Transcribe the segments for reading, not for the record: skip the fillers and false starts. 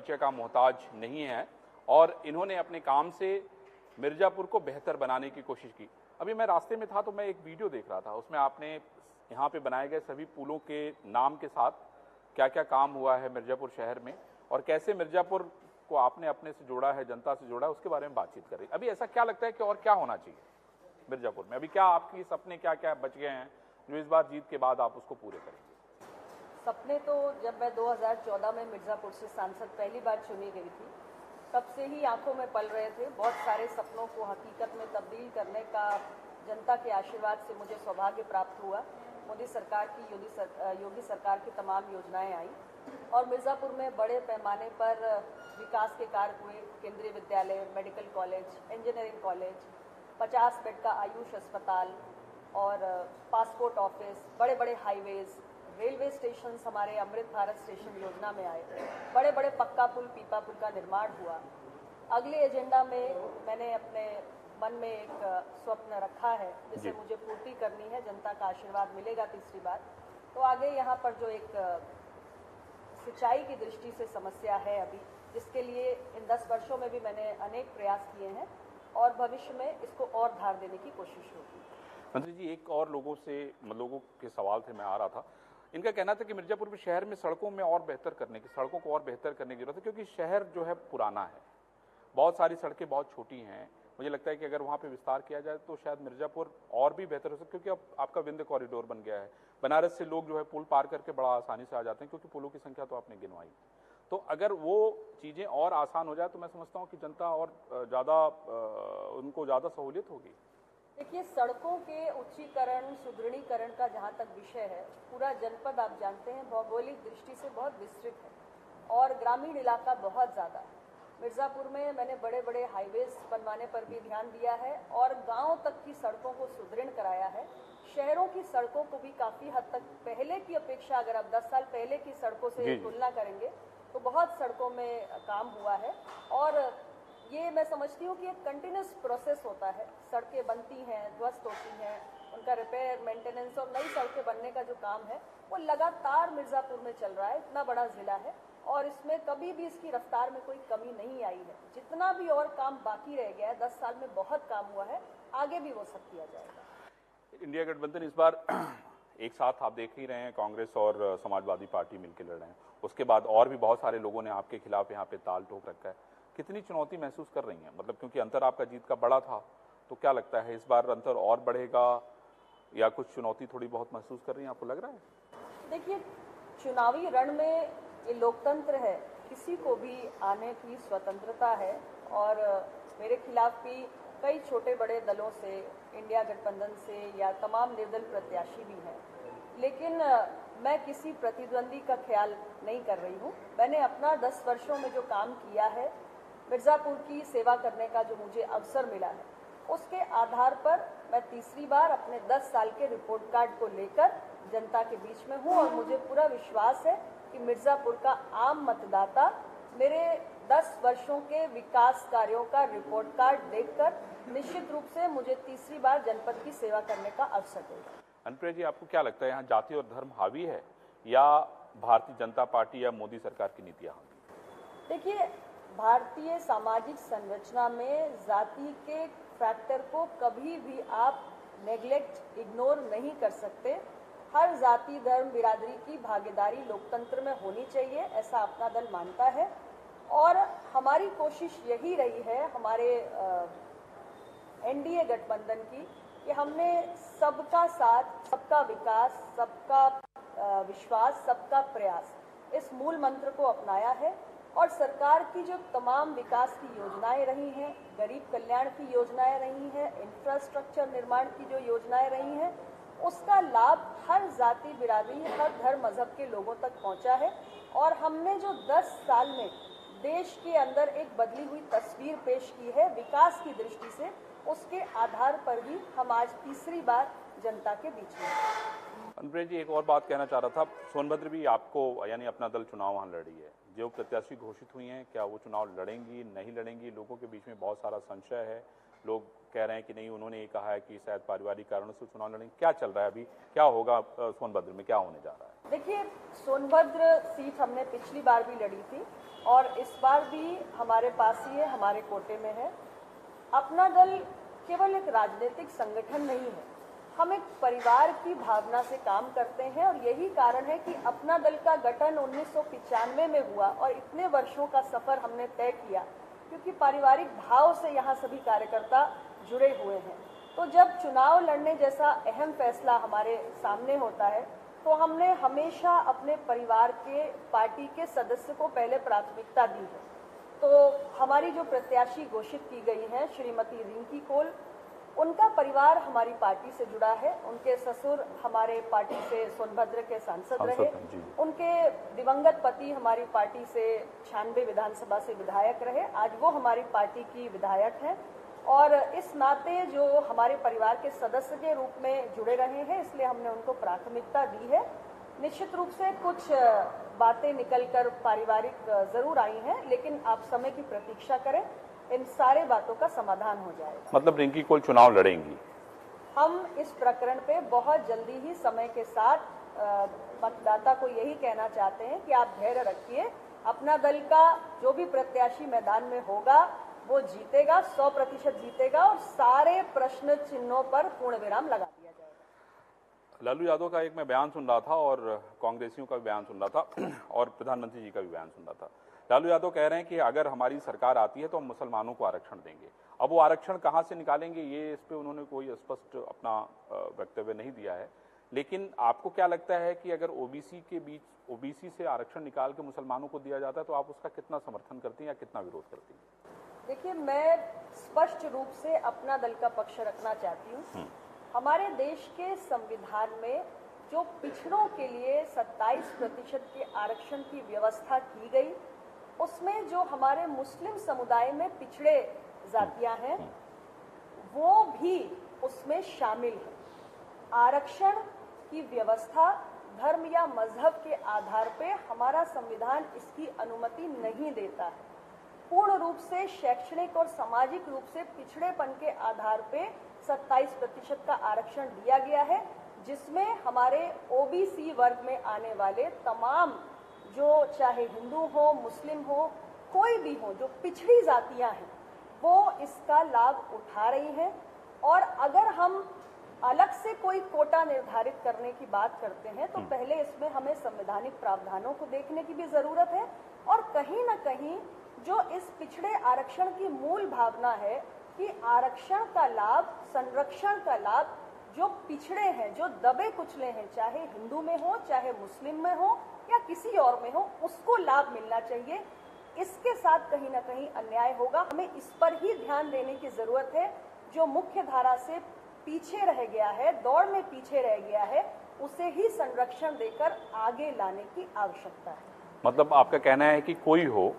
परिचय का मोहताज नहीं है और इन्होंने अपने काम से मिर्जापुर को बेहतर बनाने की कोशिश की। अभी मैं रास्ते में था तो मैं एक वीडियो देख रहा था, उसमें आपने यहाँ पे बनाए गए सभी पुलों के नाम के साथ क्या क्या काम हुआ है मिर्जापुर शहर में और कैसे मिर्जापुर को आपने अपने से जोड़ा है, जनता से जोड़ा है, उसके बारे में बातचीत कर रही। अभी ऐसा क्या लगता है कि और क्या होना चाहिए मिर्जापुर में? अभी क्या आपकी सपने क्या क्या बच गए हैं जो इस बार जीत के बाद आप उसको पूरे करेंगे? सपने तो जब मैं 2014 में मिर्जापुर से सांसद पहली बार चुनी गई थी तब से ही आंखों में पल रहे थे। बहुत सारे सपनों को हकीकत में तब्दील करने का जनता के आशीर्वाद से मुझे सौभाग्य प्राप्त हुआ। मोदी सरकार की योगी सरकार की तमाम योजनाएं आई और मिर्ज़ापुर में बड़े पैमाने पर विकास के कार्य हुए। केंद्रीय विद्यालय, medical college, engineering college, 50 bed का आयुष अस्पताल और पासपोर्ट ऑफिस, बड़े बड़े हाईवेज, रेलवे स्टेशन हमारे अमृत भारत स्टेशन योजना में आए, बड़े बड़े पक्का पुल, पीपा पुल का निर्माण हुआ। अगले एजेंडा में मैंने अपने मन में एक स्वप्न रखा है जिसे मुझे पूर्ति करनी है। जनता का आशीर्वाद मिलेगा तीसरी बार तो आगे यहाँ पर जो एक सिंचाई की दृष्टि से समस्या है अभी, जिसके लिए इन 10 वर्षों में भी मैंने अनेक प्रयास किए हैं और भविष्य में इसको और धार देने की कोशिश होगी। मंत्री जी, एक और लोगों के सवाल थे, मैं आ रहा था। इनका कहना था कि मिर्जापुर में शहर में सड़कों को और बेहतर करने की जरूरत है क्योंकि शहर जो है पुराना है, बहुत सारी सड़कें बहुत छोटी हैं। मुझे लगता है कि अगर वहाँ पे विस्तार किया जाए तो शायद मिर्जापुर और भी बेहतर हो सकता है, क्योंकि अब आपका विंध्य कॉरिडोर बन गया है। बनारस से लोग जो है पुल पार करके बड़ा आसानी से आ जाते हैं क्योंकि पुलों की संख्या तो आपने गिनवाई। तो अगर वो चीज़ें और आसान हो जाए तो मैं समझता हूँ कि जनता और उनको ज़्यादा सहूलियत होगी। देखिए, सड़कों के उच्चीकरण, सुदृढ़ीकरण का जहाँ तक विषय है, पूरा जनपद आप जानते हैं भौगोलिक दृष्टि से बहुत विस्तृत है और ग्रामीण इलाका बहुत ज़्यादा है। मिर्ज़ापुर में मैंने बड़े बड़े हाईवेज बनवाने पर भी ध्यान दिया है और गांव तक की सड़कों को सुदृढ़ कराया है। शहरों की सड़कों को भी काफ़ी हद तक पहले की अपेक्षा, अगर आप 10 साल पहले की सड़कों से तुलना करेंगे तो बहुत सड़कों में काम हुआ है और ये मैं समझती हूँ कि एक कंटिन्यूस प्रोसेस होता है। सड़कें बनती हैं, ध्वस्त होती हैं, उनका रिपेयर, मेंटेनेंस और नई सड़कें बनने का जो काम है वो लगातार मिर्ज़ापुर में चल रहा है। इतना बड़ा ज़िला है और इसमें कभी भी इसकी रफ्तार में कोई कमी नहीं आई है। जितना भी और काम बाकी रह गया है, 10 साल में बहुत काम हुआ है, आगे भी वो सब किया जाएगा। इंडिया गठबंधन इस बार एक साथ आप देख ही रहे हैं, कांग्रेस और समाजवादी पार्टी मिलकर लड़ रहे हैं। उसके बाद और भी बहुत सारे लोगों ने आपके खिलाफ यहाँ पे ताल ठोक रखा है। कितनी चुनौती महसूस कर रही हैं? मतलब क्योंकि अंतर आपका जीत का बड़ा था, तो क्या लगता है इस बार अंतर और बढ़ेगा या कुछ चुनौती थोड़ी बहुत महसूस कर रही हैं, आपको लग रहा है? देखिए, चुनावी रण में ये लोकतंत्र है, किसी को भी आने की स्वतंत्रता है और मेरे खिलाफ भी कई छोटे बड़े दलों से, इंडिया गठबंधन से या तमाम निर्दल प्रत्याशी भी हैं, लेकिन मैं किसी प्रतिद्वंदी का ख्याल नहीं कर रही हूँ। मैंने अपना 10 वर्षों में जो काम किया है, मिर्ज़ापुर की सेवा करने का जो मुझे अवसर मिला है, उसके आधार पर मैं तीसरी बार अपने 10 साल के रिपोर्ट कार्ड को लेकर जनता के बीच में हूँ और मुझे पूरा विश्वास है कि मिर्ज़ापुर का आम मतदाता मेरे 10 वर्षों के विकास कार्यों का रिपोर्ट कार्ड देखकर निश्चित रूप से मुझे तीसरी बार जनपद की सेवा करने का अवसर देगा। अनुप्रिया जी, आपको क्या लगता है यहाँ जाति और धर्म हावी है या भारतीय जनता पार्टी या मोदी सरकार की नीतियाँ हावी? देखिए, भारतीय सामाजिक संरचना में जाति के फैक्टर को कभी भी आप नेग्लेक्ट, इग्नोर नहीं कर सकते। हर जाति, धर्म, बिरादरी की भागीदारी लोकतंत्र में होनी चाहिए, ऐसा अपना दल मानता है और हमारी कोशिश यही रही है हमारे एनडीए गठबंधन की कि हमने सबका साथ, सबका विकास, सबका विश्वास, सबका प्रयास, इस मूल मंत्र को अपनाया है और सरकार की जो तमाम विकास की योजनाएं रही हैं, गरीब कल्याण की योजनाएं रही हैं, इंफ्रास्ट्रक्चर निर्माण की जो योजनाएं रही हैं, उसका लाभ हर जाति, बिरादरी, हर धर्म, मजहब के लोगों तक पहुंचा है और हमने जो 10 साल में देश के अंदर एक बदली हुई तस्वीर पेश की है विकास की दृष्टि से, उसके आधार पर भी हम आज तीसरी बार जनता के बीच में। अनुप्रिया जी, एक और बात कहना चाह रहा था। सोनभद्र भी आपको यानी अपना दल चुनाव वहाँ लड़ी है, जो प्रत्याशी घोषित हुई हैं, क्या वो चुनाव लड़ेंगी, नहीं लड़ेंगी? लोगों के बीच में बहुत सारा संशय है। लोग कह रहे हैं कि नहीं, उन्होंने ये कहा है कि शायद पारिवारिक कारणों से चुनाव लड़ेंगे। क्या चल रहा है अभी, क्या होगा सोनभद्र में, क्या होने जा रहा है? देखिए, सोनभद्र सीट हमने पिछली बार भी लड़ी थी और इस बार भी हमारे पास ही है, हमारे कोटे में है। अपना दल केवल एक राजनीतिक संगठन नहीं है, हम एक परिवार की भावना से काम करते हैं और यही कारण है कि अपना दल का गठन 1995 में हुआ और इतने वर्षों का सफर हमने तय किया क्योंकि पारिवारिक भाव से यहाँ सभी कार्यकर्ता जुड़े हुए हैं। तो जब चुनाव लड़ने जैसा अहम फैसला हमारे सामने होता है तो हमने हमेशा अपने परिवार के, पार्टी के सदस्य को पहले प्राथमिकता दी है। तो हमारी जो प्रत्याशी घोषित की गई हैं श्रीमती रिंकी कोल, उनका परिवार हमारी पार्टी से जुड़ा है। उनके ससुर हमारे पार्टी से सोनभद्र के सांसद रहे, उनके दिवंगत पति हमारी पार्टी से 96 विधानसभा से विधायक रहे, आज वो हमारी पार्टी की विधायक हैं और इस नाते जो हमारे परिवार के सदस्य के रूप में जुड़े रहे हैं, इसलिए हमने उनको प्राथमिकता दी है। निश्चित रूप से कुछ बातें निकलकर पारिवारिक जरूर आई हैं, लेकिन आप समय की प्रतीक्षा करें, इन सारे बातों का समाधान हो जाएगा। मतलब रिंकी कोल चुनाव लड़ेंगी? हम इस प्रकरण पे बहुत जल्दी ही समय के साथ मतदाता को यही कहना चाहते हैं कि आप धैर्य रखिए। अपना दल का जो भी प्रत्याशी मैदान में होगा वो जीतेगा, 100% जीतेगा और सारे प्रश्न चिन्हों पर पूर्ण विराम लगा दिया जाएगा। लालू यादव का एक मैं बयान सुन रहा था और कांग्रेसियों का भी बयान सुन रहा था और प्रधानमंत्री जी का भी बयान सुन रहा था। लालू यादव कह रहे हैं कि अगर हमारी सरकार आती है तो हम मुसलमानों को आरक्षण देंगे। अब वो आरक्षण कहां से निकालेंगे, ये इस पे उन्होंने कोई स्पष्ट अपना वक्तव्य नहीं दिया है। लेकिन आपको क्या लगता है कि अगर ओबीसी के बीच, ओबीसी से आरक्षण निकाल के मुसलमानों को दिया जाता है तो आप उसका कितना समर्थन करती हैं या कितना विरोध करती हैं? देखिए, मैं स्पष्ट रूप से अपना दल का पक्ष रखना चाहती हूँ। हमारे देश के संविधान में जो पिछड़ों के लिए 27% के आरक्षण की व्यवस्था की गई, उसमें जो हमारे मुस्लिम समुदाय में पिछड़े जातियां हैं वो भी उसमें शामिल है। आरक्षण की व्यवस्था धर्म या मजहब के आधार पे हमारा संविधान इसकी अनुमति नहीं देता है। पूर्ण रूप से शैक्षणिक और सामाजिक रूप से पिछड़ेपन के आधार पे 27% का आरक्षण दिया गया है, जिसमें हमारे ओबीसी वर्ग में आने वाले तमाम, जो चाहे हिंदू हो, मुस्लिम हो, कोई भी हो, जो पिछड़ी जातियां हैं वो इसका लाभ उठा रही हैं। और अगर हम अलग से कोई कोटा निर्धारित करने की बात करते हैं तो पहले इसमें हमें संवैधानिक प्रावधानों को देखने की भी जरूरत है और कहीं ना कहीं जो इस पिछड़े आरक्षण की मूल भावना है कि आरक्षण का लाभ, संरक्षण का लाभ जो पिछड़े हैं, जो दबे कुचले हैं, चाहे हिंदू में हो, चाहे मुस्लिम में हो या किसी और में हो, उसको लाभ मिलना चाहिए। इसके साथ कहीं ना कहीं अन्याय होगा। हमें इस पर ही ध्यान देने की जरूरत है। जो मुख्य धारा से पीछे रह गया है, दौड़ में पीछे रह गया है, उसे ही संरक्षण देकर आगे लाने की आवश्यकता है। मतलब आपका कहना है कि कोई हो,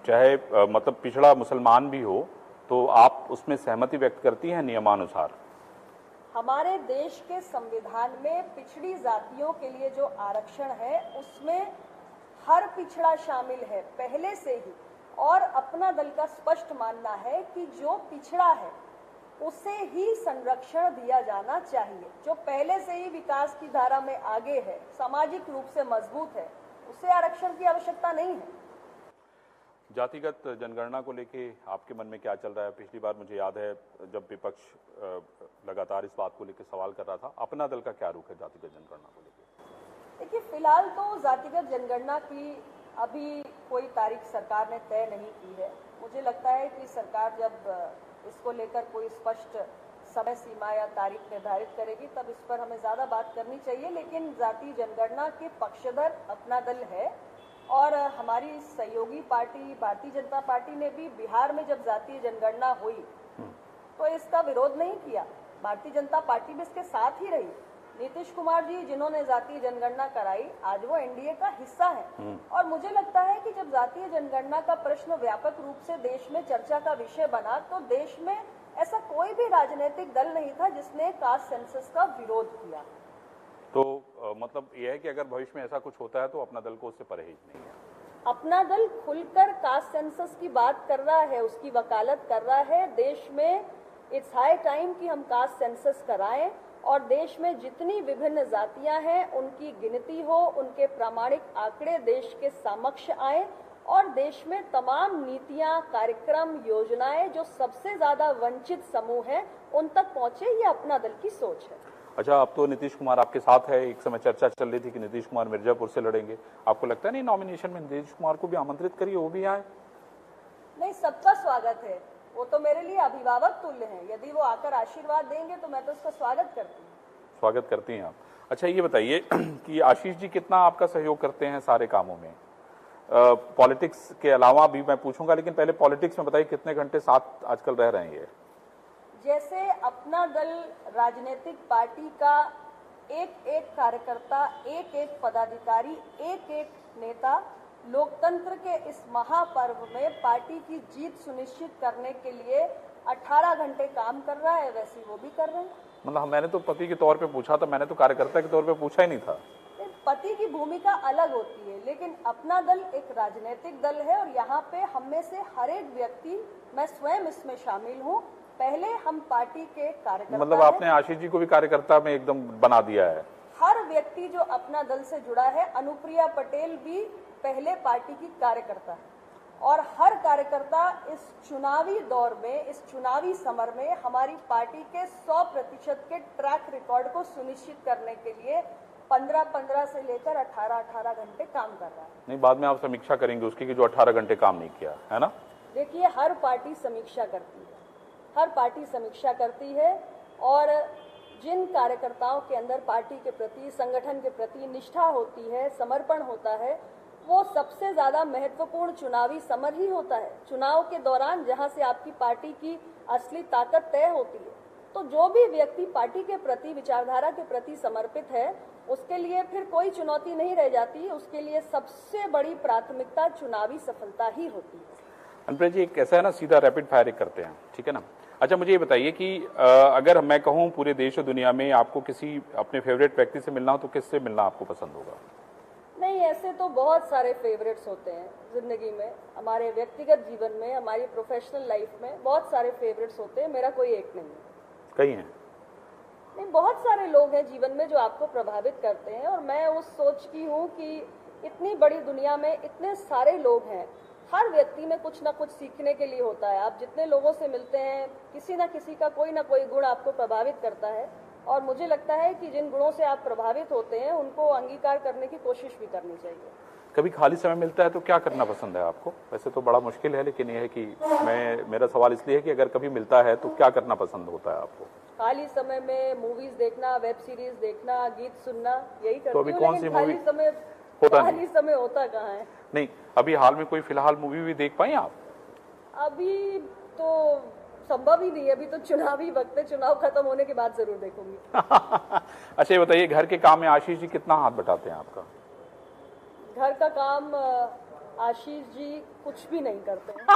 चाहे मतलब पिछड़ा मुसलमान भी हो, तो आप उसमें सहमति व्यक्त करती हैं नियमानुसार? हमारे देश के संविधान में पिछड़ी जातियों के लिए जो आरक्षण है उसमें हर पिछड़ा शामिल है पहले से ही। और अपना दल का स्पष्ट मानना है कि जो पिछड़ा है उसे ही संरक्षण दिया जाना चाहिए। जो पहले से ही विकास की धारा में आगे है, सामाजिक रूप से मजबूत है, उसे आरक्षण की आवश्यकता नहीं है। जातिगत जनगणना को लेके आपके मन में क्या चल रहा है? पिछली बार मुझे याद है जब विपक्ष लगातार इस बात को लेकर सवाल कर रहा था, अपना दल का क्या रुख है जातिगत जनगणना को लेकर? देखिए, फिलहाल तो जातिगत जनगणना की अभी कोई तारीख सरकार ने तय नहीं की है। मुझे लगता है कि सरकार जब इसको लेकर कोई स्पष्ट समय सीमा या तारीख निर्धारित करेगी तब इस पर हमें ज्यादा बात करनी चाहिए। लेकिन जाति जनगणना के पक्षधर अपना दल है और हमारी सहयोगी पार्टी भारतीय जनता पार्टी ने भी बिहार में जब जातीय जनगणना हुई तो इसका विरोध नहीं किया। भारतीय जनता पार्टी भी इसके साथ ही रही। नीतीश कुमार जी जिन्होंने जातीय जनगणना कराई, आज वो एनडीए का हिस्सा है। और मुझे लगता है कि जब जातीय जनगणना का प्रश्न व्यापक रूप से देश में चर्चा का विषय बना तो देश में ऐसा कोई भी राजनीतिक दल नहीं था जिसने कास्ट सेंसस का विरोध किया। तो मतलब यह है कि अगर भविष्य में ऐसा कुछ होता है तो अपना दल को उससे परहेज नहीं है। अपना दल खुलकर कास्ट सेंसस की बात कर रहा है, उसकी वकालत कर रहा है। देश में इट्स हाई टाइम कि हम कास्ट सेंसस कराएं और देश में जितनी विभिन्न जातियां हैं उनकी गिनती हो, उनके प्रामाणिक आंकड़े देश के समक्ष आए और देश में तमाम नीतियां, कार्यक्रम, योजनाएं जो सबसे ज्यादा वंचित समूह हैं उन तक पहुंचे, ये अपना दल की सोच है। अच्छा, अब तो नीतीश कुमार आपके साथ है, एक समय चर्चा चल रही थी कि नीतीश कुमार मिर्जापुर से लड़ेंगे, आपको लगता है नहीं नॉमिनेशन में नीतीश कुमार को भी आमंत्रित करिए, वो भी आए? नहीं, सबका स्वागत है, वो तो मेरे लिए अभिभावक तुल्य हैं, यदि वो आकर आशीर्वाद देंगे तो मैं तो उसका स्वागत करती हूँ। स्वागत करती हैं आप। अच्छा, ये बताइए कि आशीष जी कितना आपका सहयोग करते हैं सारे कामों में? पॉलिटिक्स के अलावा भी मैं पूछूंगा, लेकिन पहले पॉलिटिक्स में बताइए कितने घंटे साथ आजकल रह रहे हैं ये? जैसे अपना दल राजनीतिक पार्टी का एक एक कार्यकर्ता, एक एक पदाधिकारी, एक एक नेता लोकतंत्र के इस महापर्व में पार्टी की जीत सुनिश्चित करने के लिए 18 घंटे काम कर रहा है, वैसे वो भी कर रहे हैं। मतलब मैंने तो पति के तौर पे पूछा था, मैंने तो कार्यकर्ता के तौर पे पूछा ही नहीं था। पति की भूमिका अलग होती है, लेकिन अपना दल एक राजनीतिक दल है और यहाँ पे हम में से हर एक व्यक्ति, मैं स्वयं इसमें शामिल हूँ, पहले हम पार्टी के कार्यकर्ता, मतलब आपने आशीष जी को भी कार्यकर्ता में एकदम बना दिया है? हर व्यक्ति जो अपना दल से जुड़ा है, अनुप्रिया पटेल भी पहले पार्टी की कार्यकर्ता है और हर कार्यकर्ता इस चुनावी दौर में, इस चुनावी समर में हमारी पार्टी के 100% के ट्रैक रिकॉर्ड को सुनिश्चित करने के लिए 15-15 से लेकर 18-18 घंटे काम कर रहा है। नहीं, बाद में आप समीक्षा करेंगे उसकी कि जो 18 घंटे काम नहीं किया है ना? देखिए, हर पार्टी समीक्षा करती है, हर पार्टी समीक्षा करती है और जिन कार्यकर्ताओं के अंदर पार्टी के प्रति, संगठन के प्रति निष्ठा होती है, समर्पण होता है, वो सबसे ज्यादा महत्वपूर्ण चुनावी समर ही होता है। चुनाव के दौरान जहां से आपकी पार्टी की असली ताकत तय होती है, तो जो भी व्यक्ति पार्टी के प्रति, विचारधारा के प्रति समर्पित है, उसके लिए फिर कोई चुनौती नहीं रह जाती, उसके लिए सबसे बड़ी प्राथमिकता चुनावी सफलता ही होती है। अनुप्रिया जी, एक ऐसा है ना, सीधा रैपिड फायर करते हैं, ठीक है ना? अच्छा, मुझे ये बताइए कि अगर मैं कहूँ पूरे देश और दुनिया में आपको किसी अपने फेवरेट व्यक्ति से मिलना हो तो किससे मिलना आपको पसंद होगा? नहीं, ऐसे तो बहुत सारे फेवरेट्स होते हैं जिंदगी में, हमारे व्यक्तिगत जीवन में, हमारी प्रोफेशनल लाइफ में बहुत सारे फेवरेट्स होते हैं, मेरा कोई एक नहीं है। कई हैं? नहीं, बहुत सारे लोग हैं जीवन में जो आपको प्रभावित करते हैं और मैं उस सोच की हूँ कि इतनी बड़ी दुनिया में इतने सारे लोग हैं, हर व्यक्ति में कुछ ना कुछ सीखने के लिए होता है। आप जितने लोगों से मिलते हैं, किसी ना किसी का कोई ना कोई गुण आपको प्रभावित करता है और मुझे लगता है कि जिन गुणों से आप प्रभावित होते हैं उनको अंगीकार करने की कोशिश भी करनी चाहिए। कभी खाली समय मिलता है तो क्या करना पसंद है आपको? वैसे तो बड़ा मुश्किल है, लेकिन यह है कि मेरा सवाल इसलिए है कि अगर कभी मिलता है तो क्या करना पसंद होता है आपको? खाली समय में मूवीज देखना, वेब सीरीज देखना, गीत सुनना, यही करती हूँ। तो अभी कौन सी मूवी होता खाली समय होता कहाँ है? नहीं, अभी हाल में कोई फिलहाल मूवी भी देख पाई आप? अभी तो संभव ही नहीं है, अभी तो चुनावी वक्त है, चुनाव खत्म होने के बाद जरूर देखूंगी। अच्छा, ये बताइए, घर के काम में आशीष जी कितना हाथ बटाते हैं आपका? घर का काम आशीष जी कुछ भी नहीं करते हैं।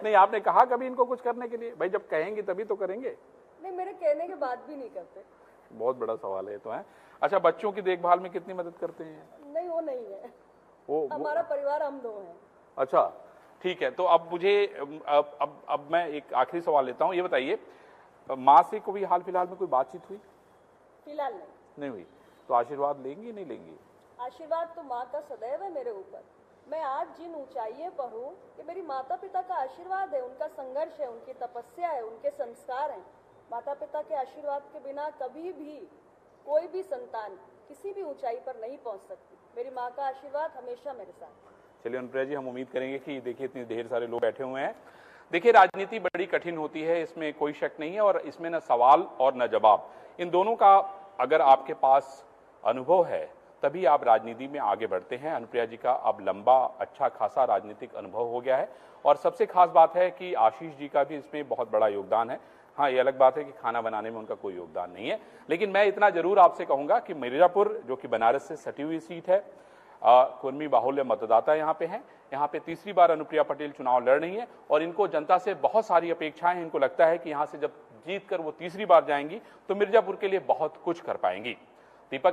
नहीं, आपने कहा कभी इनको कुछ करने के लिए? भाई जब कहेंगे तभी तो करेंगे। नहीं, मेरे कहने के बाद भी नहीं करते। बहुत बड़ा सवाल है तो है। अच्छा, बच्चों की देखभाल में कितनी मदद करते हैं? नहीं, वो नहीं है, हमारा परिवार हम दो हैं। अच्छा, ठीक है। तो अब मुझे अब मैं एक आखिरी सवाल लेता हूँ, ये बताइए, माँ से कभी हाल फिलहाल में कोई बातचीत हुई? फिलहाल नहीं हुई। तो आशीर्वाद लेंगी नहीं लेंगी? आशीर्वाद तो माँ का सदैव है मेरे ऊपर। मैं आज जिन ऊंचाइयों पर हूँ कि मेरी माता पिता का आशीर्वाद है, उनका संघर्ष है, उनकी तपस्या है, उनके संस्कार हैं। माता पिता के आशीर्वाद के बिना कभी भी कोई भी संतान किसी भी ऊंचाई पर नहीं पहुंच सकती। मेरी माँ का आशीर्वाद हमेशा मेरे साथ। चलिए अनुप्रिया जी, हम उम्मीद करेंगे कि देखिए इतने ढेर सारे लोग बैठे हुए हैं। देखिए, राजनीति बड़ी कठिन होती है, इसमें कोई शक नहीं है, और इसमें न सवाल और न जवाब, इन दोनों का अगर आपके पास अनुभव है तभी आप राजनीति में आगे बढ़ते हैं। अनुप्रिया जी का अब लंबा अच्छा खासा राजनीतिक अनुभव हो गया है और सबसे खास बात है कि आशीष जी का भी इसमें बहुत बड़ा योगदान है। हाँ, ये अलग बात है कि खाना बनाने में उनका कोई योगदान नहीं है, लेकिन मैं इतना जरूर आपसे कहूंगा कि मिर्जापुर जो कि बनारस से सटी हुई सीट है, कुर्मी बाहुल्य मतदाता यहाँ पे हैं, यहाँ पे तीसरी बार अनुप्रिया पटेल चुनाव लड़ रही है और इनको जनता से बहुत सारी अपेक्षाएं हैं। इनको लगता है कि यहाँ से जब जीत कर वो तीसरी बार जाएंगी तो मिर्जापुर के लिए बहुत कुछ कर पाएंगी। दीपक।